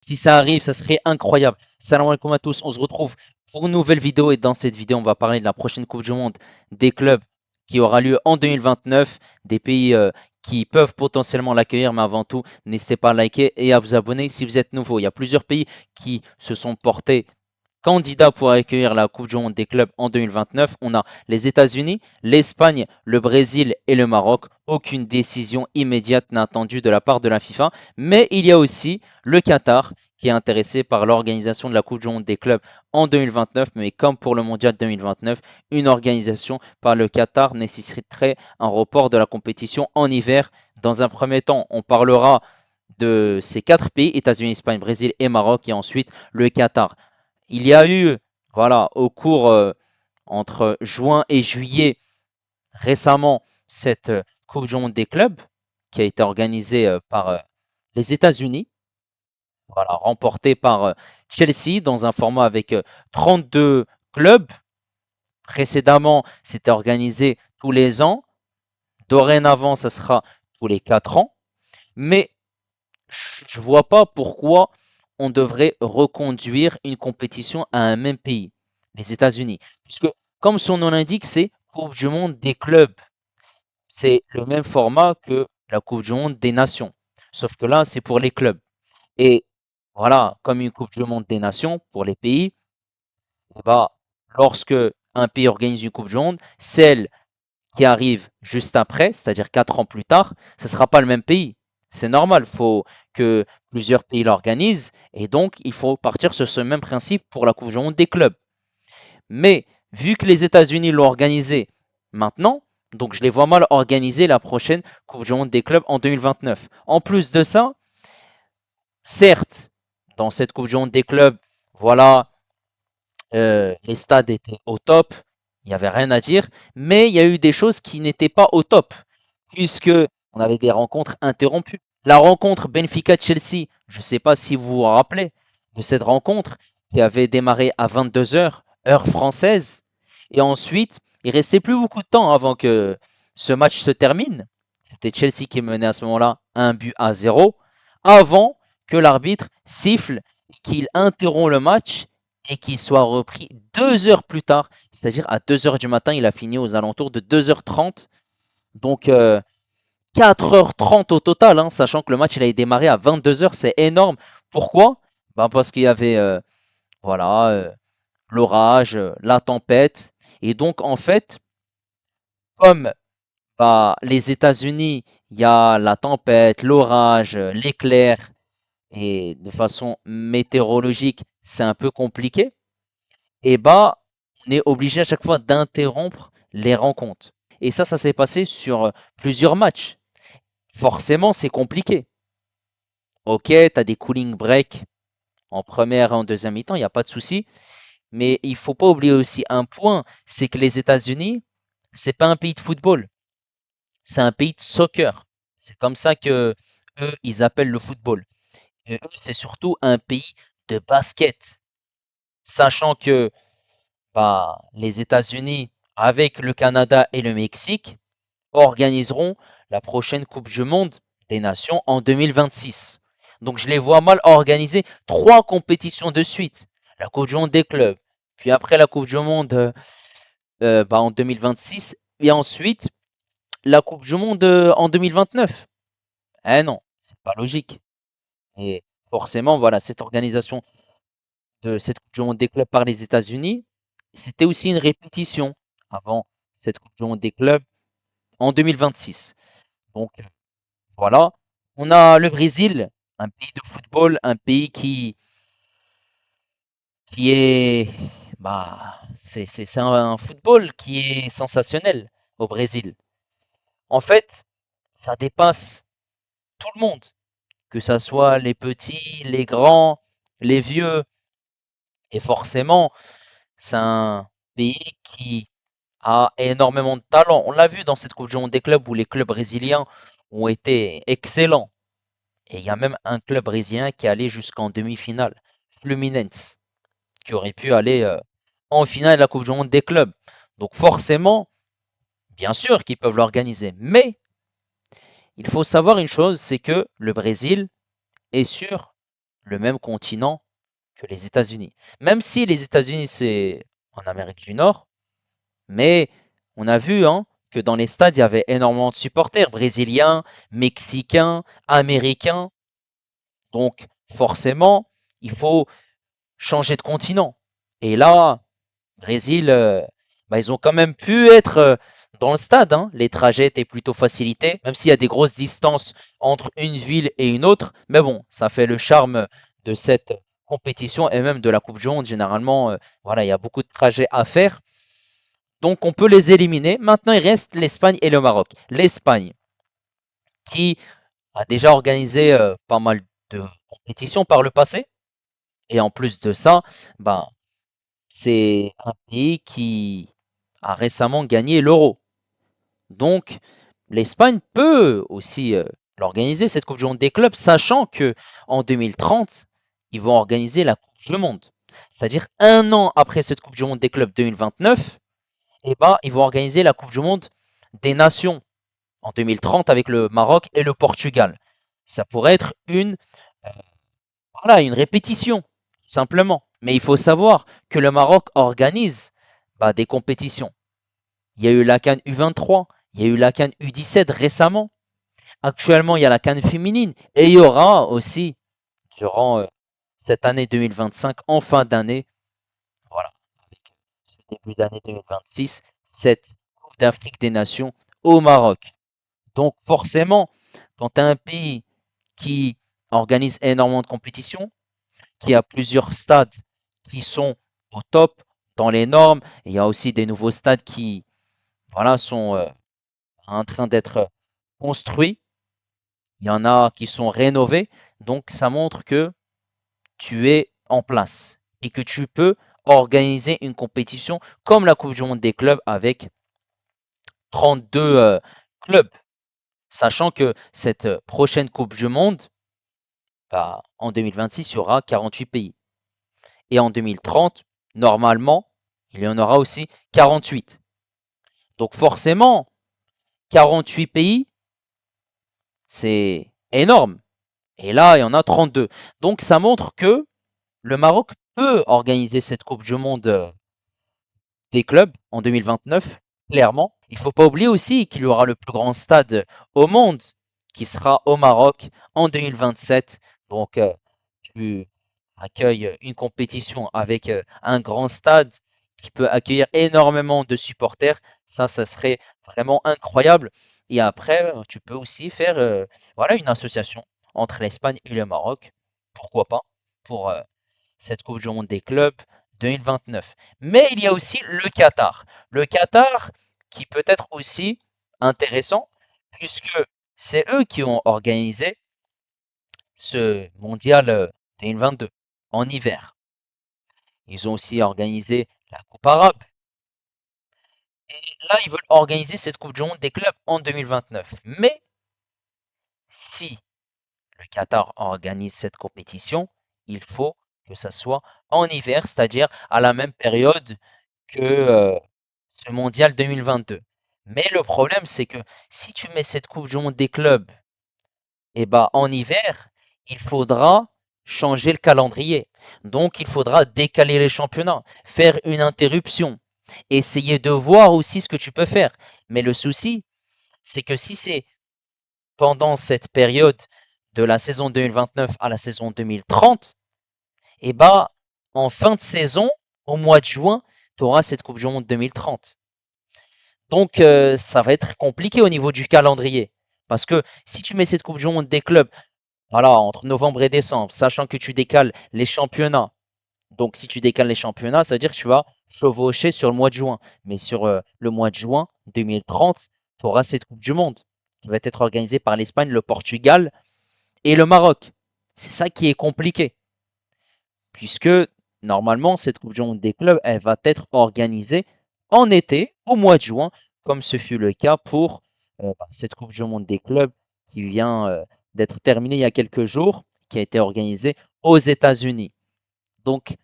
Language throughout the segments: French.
Si ça arrive, ça serait incroyable. Salam alaikum à tous, on se retrouve pour une nouvelle vidéo et dans cette vidéo, on va parler de la prochaine Coupe du Monde des clubs qui aura lieu en 2029, des pays qui peuvent potentiellement l'accueillir, mais avant tout, n'hésitez pas à liker et à vous abonner si vous êtes nouveau. Il y a plusieurs pays qui se sont portés candidats pour accueillir la Coupe du Monde des clubs en 2029. On a les États-Unis, l'Espagne, le Brésil et le Maroc. Aucune décision immédiate n'est attendue de la part de la FIFA. Mais il y a aussi le Qatar qui est intéressé par l'organisation de la Coupe du Monde des clubs en 2029. Mais comme pour le Mondial 2029, une organisation par le Qatar nécessiterait un report de la compétition en hiver. Dans un premier temps, on parlera de ces quatre pays, États-Unis, Espagne, Brésil et Maroc, et ensuite le Qatar. Il y a eu, voilà, au cours entre juin et juillet, récemment, cette Coupe du Monde des clubs qui a été organisée par les États-Unis, voilà, remportée par Chelsea dans un format avec 32 clubs. Précédemment, c'était organisé tous les ans. Dorénavant, ça sera tous les 4 ans. Mais je ne vois pas pourquoi on devrait reconduire une compétition à un même pays, les États-Unis. Puisque, comme son nom l'indique, c'est Coupe du Monde des clubs. C'est le même format que la Coupe du Monde des nations. Sauf que là, c'est pour les clubs. Et voilà, comme une Coupe du Monde des nations pour les pays, eh ben, lorsque un pays organise une Coupe du Monde, celle qui arrive juste après, c'est-à-dire 4 ans plus tard, ce ne sera pas le même pays. C'est normal, il faut que plusieurs pays l'organisent et donc il faut partir sur ce même principe pour la Coupe du Monde des clubs. Mais vu que les États-Unis l'ont organisé maintenant, donc je les vois mal organiser la prochaine Coupe du Monde des clubs en 2029. En plus de ça, certes, dans cette Coupe du Monde des clubs, voilà, les stades étaient au top, il n'y avait rien à dire, mais il y a eu des choses qui n'étaient pas au top, puisque on avait des rencontres interrompues. La rencontre Benfica-Chelsea, je ne sais pas si vous vous rappelez de cette rencontre qui avait démarré à 22 heures, heure française, et ensuite, il restait plus beaucoup de temps avant que ce match se termine. C'était Chelsea qui menait à ce moment-là 1-0, avant que l'arbitre siffle, qu'il interrompt le match et qu'il soit repris 2 heures plus tard, c'est-à-dire à 2 heures du matin, il a fini aux alentours de 2h30. Donc 4h30 au total, hein, sachant que le match il a démarré à 22 heures, c'est énorme. Pourquoi? Ben parce qu'il y avait voilà, l'orage, la tempête. Et donc en fait, comme bah, les États-Unis, il y a la tempête, l'orage, l'éclair, et de façon météorologique, c'est un peu compliqué. Et bah, on est obligé à chaque fois d'interrompre les rencontres. Et ça s'est passé sur plusieurs matchs. Forcément, c'est compliqué. Ok, tu as des cooling breaks en première et en deuxième mi-temps, il n'y a pas de souci. Mais il faut pas oublier aussi un point, c'est que les États-Unis, c'est pas un pays de football, c'est un pays de soccer. C'est comme ça que eux, ils appellent le football. Et eux, c'est surtout un pays de basket. Sachant que bah, les États-Unis, avec le Canada et le Mexique, organiseront la prochaine Coupe du Monde des Nations en 2026. Donc je les vois mal organiser 3 compétitions de suite. La Coupe du Monde des clubs, puis après la Coupe du Monde bah, en 2026, et ensuite la Coupe du Monde en 2029. Eh non, c'est pas logique. Et forcément, voilà, cette organisation de cette Coupe du Monde des clubs par les États-Unis, c'était aussi une répétition avant cette Coupe du Monde des clubs en 2026. Donc voilà, on a le Brésil, un pays de football, un pays qui est, bah, c'est un football qui est sensationnel au Brésil. En fait, ça dépasse tout le monde, que ça soit les petits, les grands, les vieux, et forcément, c'est un pays qui a énormément de talent. On l'a vu dans cette Coupe du Monde des clubs où les clubs brésiliens ont été excellents. Et il y a même un club brésilien qui est allé jusqu'en demi-finale, Fluminense, qui aurait pu aller en finale de la Coupe du Monde des clubs. Donc forcément, bien sûr qu'ils peuvent l'organiser. Mais il faut savoir une chose, c'est que le Brésil est sur le même continent que les États-Unis. Même si les États-Unis, c'est en Amérique du Nord, mais on a vu hein, que dans les stades, il y avait énormément de supporters brésiliens, mexicains, américains. Donc, forcément, il faut changer de continent. Et là, Brésil, bah, ils ont quand même pu être dans le stade, hein. Les trajets étaient plutôt facilités, même s'il y a des grosses distances entre une ville et une autre. Mais bon, ça fait le charme de cette compétition et même de la Coupe du Monde. Généralement, voilà, il y a beaucoup de trajets à faire. Donc on peut les éliminer. Maintenant, il reste l'Espagne et le Maroc. L'Espagne, qui a déjà organisé pas mal de compétitions par le passé. Et en plus de ça, ben, c'est un pays qui a récemment gagné l'Euro. Donc, l'Espagne peut aussi l'organiser, cette Coupe du Monde des clubs, sachant que en 2030, ils vont organiser la Coupe du Monde. C'est-à-dire un an après cette Coupe du Monde des clubs 2029, eh ben, ils vont organiser la Coupe du Monde des Nations en 2030 avec le Maroc et le Portugal. Ça pourrait être euh, voilà, une répétition, tout simplement. Mais il faut savoir que le Maroc organise bah, des compétitions. Il y a eu la CAN U23, il y a eu la CAN U17 récemment. Actuellement, il y a la CAN féminine. Et il y aura aussi, durant cette année 2025, en fin d'année, voilà, avec ce début d'année 2026, cette Coupe d'Afrique des Nations au Maroc. Donc forcément, quand tu as un pays qui organise énormément de compétitions, qui a plusieurs stades qui sont au top, dans les normes, et il y a aussi des nouveaux stades qui voilà, sont en train d'être construits, il y en a qui sont rénovés, donc ça montre que tu es en place et que tu peux organiser une compétition comme la Coupe du Monde des clubs avec 32 clubs, sachant que cette prochaine Coupe du Monde, bah, en 2026, il y aura 48 pays. Et en 2030, normalement, il y en aura aussi 48. Donc forcément, 48 pays, c'est énorme. Et là, il y en a 32. Donc ça montre que le Maroc peut organiser cette Coupe du Monde des clubs en 2029, clairement. Il ne faut pas oublier aussi qu'il y aura le plus grand stade au monde qui sera au Maroc en 2027. Donc tu accueilles une compétition avec un grand stade qui peut accueillir énormément de supporters. Ça serait vraiment incroyable. Et après, tu peux aussi faire voilà, une association entre l'Espagne et le Maroc. Pourquoi pas? Pour cette Coupe du Monde des clubs 2029. Mais il y a aussi le Qatar. Le Qatar qui peut être aussi intéressant puisque c'est eux qui ont organisé ce mondial 2022 en hiver. Ils ont aussi organisé la Coupe arabe. Et là, ils veulent organiser cette Coupe du Monde des clubs en 2029. Mais si le Qatar organise cette compétition, il faut que ça soit en hiver, c'est-à-dire à la même période que ce mondial 2022. Mais le problème, c'est que si tu mets cette Coupe du Monde des clubs en hiver, il faudra changer le calendrier. Donc, il faudra décaler les championnats, faire une interruption, essayer de voir aussi ce que tu peux faire. Mais le souci, c'est que si c'est pendant cette période de la saison 2029 à la saison 2030, eh ben, en fin de saison, au mois de juin, tu auras cette Coupe du Monde 2030. Donc, ça va être compliqué au niveau du calendrier. Parce que si tu mets cette Coupe du Monde des clubs, voilà, entre novembre et décembre, sachant que tu décales les championnats. Donc, si tu décales les championnats, ça veut dire que tu vas chevaucher sur le mois de juin. Mais sur le mois de juin 2030, tu auras cette Coupe du Monde qui va être organisée par l'Espagne, le Portugal et le Maroc. C'est ça qui est compliqué. Puisque normalement, cette Coupe du Monde des clubs, elle va être organisée en été, au mois de juin, comme ce fut le cas pour cette Coupe du Monde des clubs qui vient d'être terminée il y a quelques jours, qui a été organisée aux États-Unis. Donc,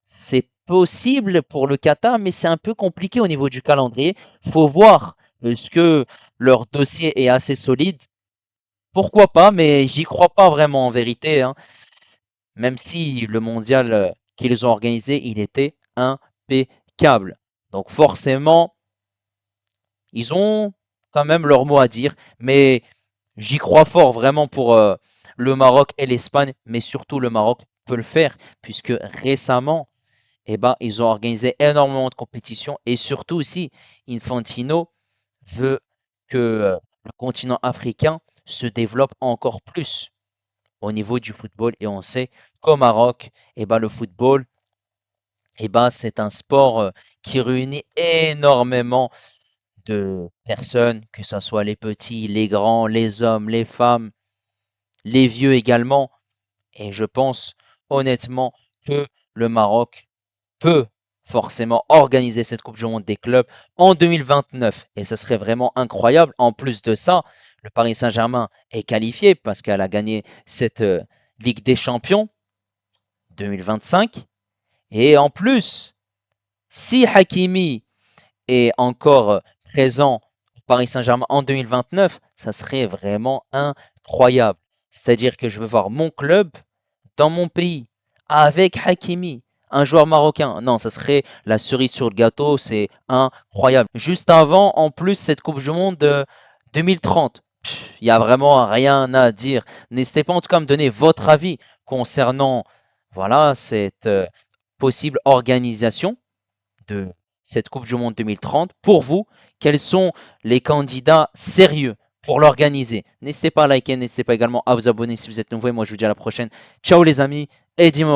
c'est possible pour le Qatar, mais c'est un peu compliqué au niveau du calendrier. Il faut voir est-ce que leur dossier est assez solide. Pourquoi pas, mais j'y crois pas vraiment en vérité, hein. même si le mondial qu'ils ont organisé, il était impeccable. Donc forcément, ils ont quand même leur mot à dire, mais j'y crois fort vraiment pour le Maroc et l'Espagne, mais surtout le Maroc peut le faire, puisque récemment, eh ben, ils ont organisé énormément de compétitions et surtout aussi, Infantino veut que le continent africain se développe encore plus au niveau du football. Et on sait qu'au Maroc, eh ben, le football, eh ben, c'est un sport qui réunit énormément de personnes, que ce soit les petits, les grands, les hommes, les femmes, les vieux également. Et je pense honnêtement que le Maroc peut forcément organiser cette Coupe du Monde des clubs en 2029. Et ce serait vraiment incroyable. En plus de ça, le Paris Saint-Germain est qualifié parce qu'elle a gagné cette Ligue des Champions 2025. Et en plus, si Hakimi est encore présent au Paris Saint-Germain en 2029, ça serait vraiment incroyable. C'est-à-dire que je veux voir mon club dans mon pays avec Hakimi, un joueur marocain. Non, ça serait la cerise sur le gâteau, c'est incroyable. Juste avant, en plus, cette Coupe du Monde 2030. Il n'y a vraiment rien à dire. N'hésitez pas en tout cas à me donner votre avis concernant voilà, cette possible organisation de cette Coupe du Monde 2030. Pour vous, quels sont les candidats sérieux pour l'organiser? N'hésitez pas à liker, n'hésitez pas également à vous abonner si vous êtes nouveau. Et moi, je vous dis à la prochaine. Ciao les amis et dis-moi